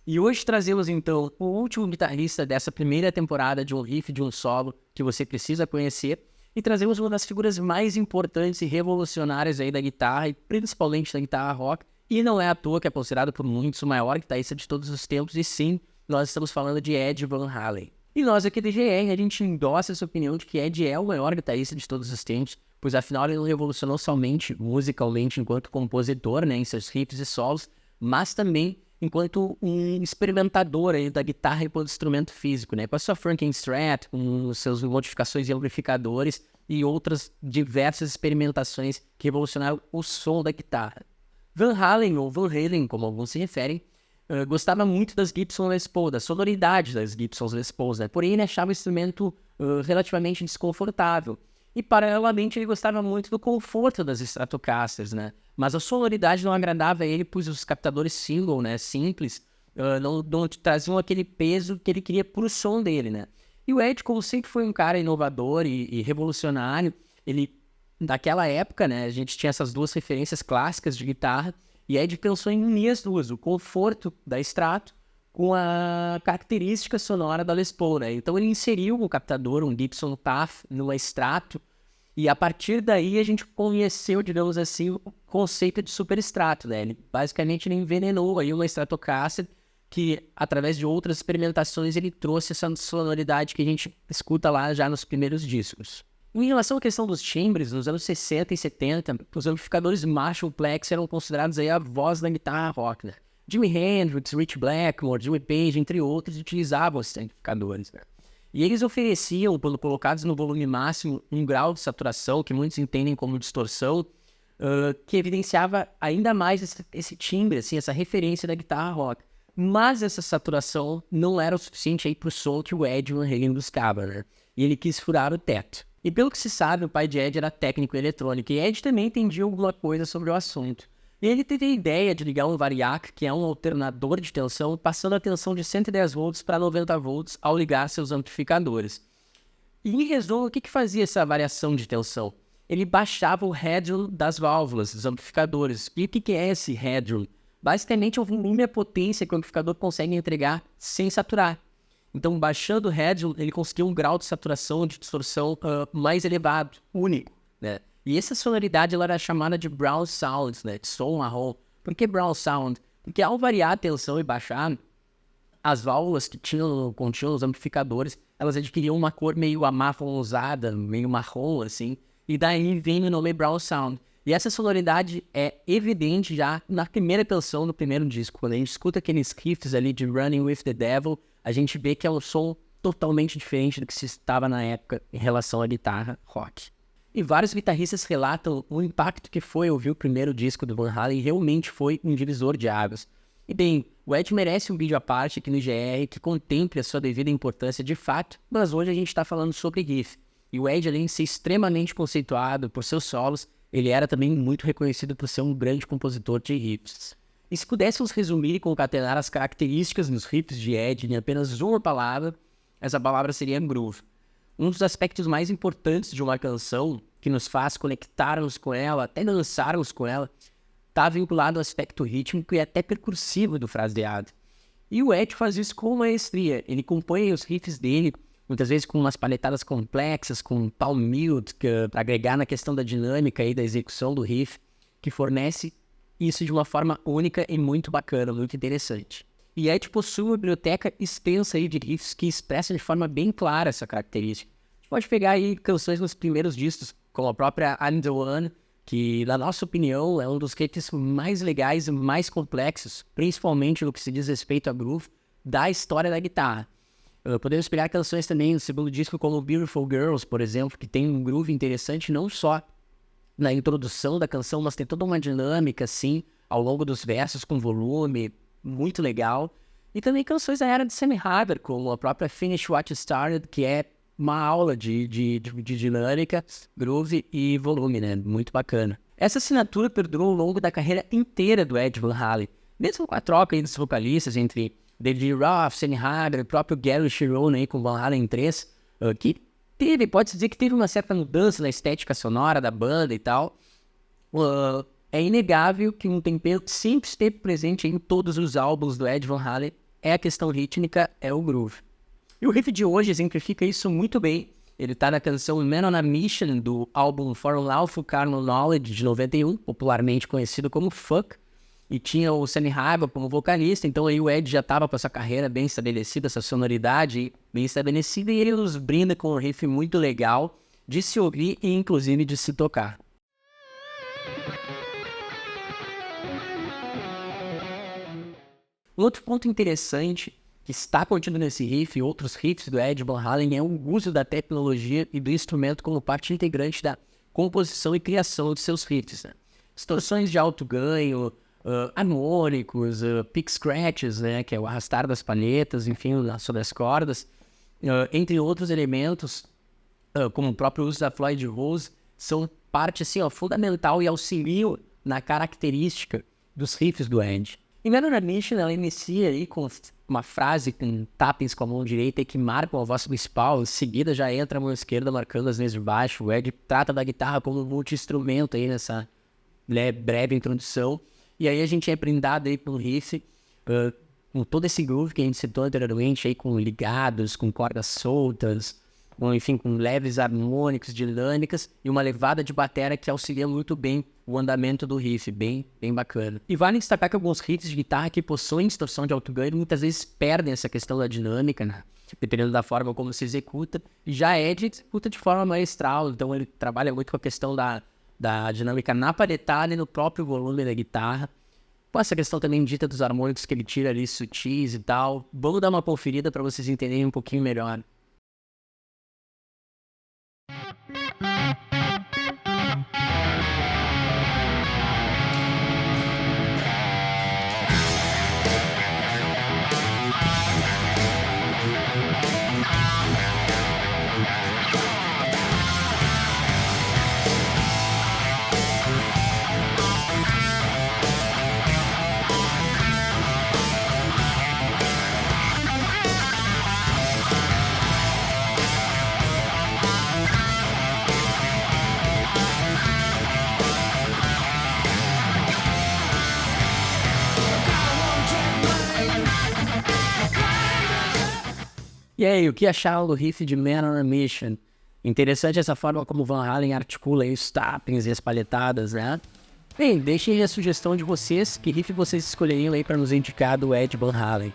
E hoje trazemos então o último guitarrista dessa primeira temporada de um riff de um solo que você precisa conhecer e trazemos uma das figuras mais importantes e revolucionárias aí da guitarra e principalmente da guitarra rock. E não é à toa que é considerado por muitos o maior guitarrista de todos os tempos, e sim, nós estamos falando de Ed Van Halen. E nós aqui do GR, a gente endossa essa opinião de que Ed é o maior guitarrista de todos os tempos, pois afinal ele não revolucionou somente musicalmente enquanto compositor, né, em seus riffs e solos, mas também enquanto um experimentador aí da guitarra enquanto instrumento físico, né, com a sua Frankenstrat, com suas modificações e amplificadores e outras diversas experimentações que revolucionaram o som da guitarra. Van Halen, ou Van Halen, como alguns se referem, gostava muito das Gibson Les Paul, da sonoridade das Gibson Les Paul, né? Porém ele achava o instrumento relativamente desconfortável. E paralelamente ele gostava muito do conforto das Stratocasters, né? Mas a sonoridade não agradava a ele, pois os captadores single, né, simples, não traziam aquele peso que ele queria pro som dele, né? E o Ed, como sempre foi um cara inovador e revolucionário, ele, naquela época, né, a gente tinha essas duas referências clássicas de guitarra, e Ed pensou em unir as duas, o conforto da Strato com a característica sonora da Les Paul, né? Então ele inseriu um captador, um Gibson PAF, numa Strato, e a partir daí a gente conheceu, digamos assim, o conceito de superstrato, né? Ele basicamente ele envenenou aí uma Stratocaster que, através de outras experimentações, ele trouxe essa sonoridade que a gente escuta lá já nos primeiros discos. Em relação à questão dos timbres, nos anos 60 e 70, os amplificadores Marshall-Plex eram considerados aí a voz da guitarra rock, né? Jimi Hendrix, Rich Blackmore, Jimmy Page, entre outros, utilizavam esses amplificadores, né? E eles ofereciam, quando colocados no volume máximo, um grau de saturação, que muitos entendem como distorção, que evidenciava ainda mais esse timbre, assim, essa referência da guitarra rock. Mas essa saturação não era o suficiente para o som que o Ed Van Halen buscava, né? E ele quis furar o teto. E pelo que se sabe, o pai de Ed era técnico em eletrônica, e Ed também entendia alguma coisa sobre o assunto. E ele teve a ideia de ligar um variac, que é um alternador de tensão, passando a tensão de 110 volts para 90 volts ao ligar seus amplificadores. E em resumo, o que fazia essa variação de tensão? Ele baixava o headroom das válvulas, dos amplificadores. E o que é esse headroom? Basicamente é o volume e a potência que o amplificador consegue entregar sem saturar. Então, baixando o headroom, ele conseguiu um grau de saturação, de distorção mais elevado, único, né? E essa sonoridade ela era chamada de Brown Sound, né? De som marrom. Por que Brown Sound? Porque ao variar a tensão e baixar, as válvulas que continham os amplificadores, elas adquiriam uma cor meio amarronzada, meio marrom, assim. E daí vem o nome Brown Sound. E essa sonoridade é evidente já na primeira canção do primeiro disco. Quando a gente escuta aqueles riffs ali de Running With The Devil, a gente vê que é um som totalmente diferente do que se estava na época em relação à guitarra rock. E vários guitarristas relatam o impacto que foi ouvir o primeiro disco do Van Halen, e realmente foi um divisor de águas. E bem, o Ed merece um vídeo à parte aqui no GR que contemple a sua devida importância de fato, mas hoje a gente está falando sobre riff. E o Ed, além de ser extremamente conceituado por seus solos, ele era também muito reconhecido por ser um grande compositor de riffs. E se pudéssemos resumir e concatenar as características nos riffs de Ed em apenas uma palavra, essa palavra seria groove. Um dos aspectos mais importantes de uma canção, que nos faz conectarmos com ela, até dançarmos com ela, está vinculado ao aspecto rítmico e até percursivo do fraseado. E o Ed faz isso com maestria. Ele compõe os riffs dele, muitas vezes com umas paletadas complexas, com palm mute, para agregar na questão da dinâmica e da execução do riff, que fornece isso de uma forma única e muito bacana, muito interessante. E Ed possui uma biblioteca extensa aí de riffs que expressa de forma bem clara essa característica. A gente pode pegar aí canções nos primeiros discos, como a própria I'm The One, que, na nossa opinião, é um dos riffs mais legais e mais complexos, principalmente no que se diz respeito a groove, da história da guitarra. Podemos pegar canções também no segundo disco, como Beautiful Girls, por exemplo, que tem um groove interessante não só na introdução da canção, mas tem toda uma dinâmica, assim, ao longo dos versos, com volume, muito legal. E também canções da era de Sammy Hagar, como a própria Finish What You Started, que é uma aula de dinâmica, groove e volume, né? Muito bacana. Essa assinatura perdurou ao longo da carreira inteira do Ed Van Halen, mesmo com a troca aí dos vocalistas entre David Roth, Sammy Hagar, o próprio Gary Cherone aí com Van Halen 3, que pode-se dizer que teve uma certa mudança na estética sonora da banda e tal. É inegável que um tempero que sempre esteve presente em todos os álbuns do Ed Van Halen é a questão rítmica, é o groove. E o riff de hoje exemplifica isso muito bem. Ele tá na canção Man on a Mission, do álbum For Lawful Carnal Knowledge, de 91, popularmente conhecido como Fuck. E tinha o Sammy Hagar como vocalista, então aí o Ed já tava com essa carreira bem estabelecida, essa sonoridade bem estabelecida, e ele nos brinda com um riff muito legal de se ouvir e inclusive de se tocar. Um outro ponto interessante que está contido nesse riff e outros riffs do Ed Van Halen é o uso da tecnologia e do instrumento como parte integrante da composição e criação de seus riffs, né? Distorções de alto ganho, harmônicos, pick scratches, né, que é o arrastar das palhetas, enfim, sobre as cordas, entre outros elementos, como o próprio uso da Floyd Rose, são parte assim, fundamental e auxiliam na característica dos riffs do Ed. E Man on a Mission, ela inicia aí com uma frase com tappings com a mão direita que marcam a voz principal, em seguida já entra a mão esquerda marcando as linhas de baixo. O Ed trata da guitarra como um multi-instrumento aí nessa breve introdução. E aí a gente é brindado aí pelo riff, com todo esse groove que a gente citou anteriormente, aí com ligados, com cordas soltas, enfim, com leves harmônicos, dinâmicas e uma levada de bateria que auxilia muito bem o andamento do riff, bem bacana. E vale destacar que alguns riffs de guitarra que possuem distorção de alto ganho muitas vezes perdem essa questão da dinâmica, né? Dependendo da forma como se executa. E já Ed executa de forma maestral, então ele trabalha muito com a questão da dinâmica na palhetada e no próprio volume da guitarra. Com essa questão também dita dos harmônicos que ele tira ali sutis e tal. Vamos dar uma conferida para vocês entenderem um pouquinho melhor. E aí, o que acharam do riff de Man on a Mission? Interessante essa forma como Van Halen articula aí os tappings e as palhetadas, né? Bem, deixem aí a sugestão de vocês, que riff vocês escolheriam aí para nos indicar do Ed Van Halen.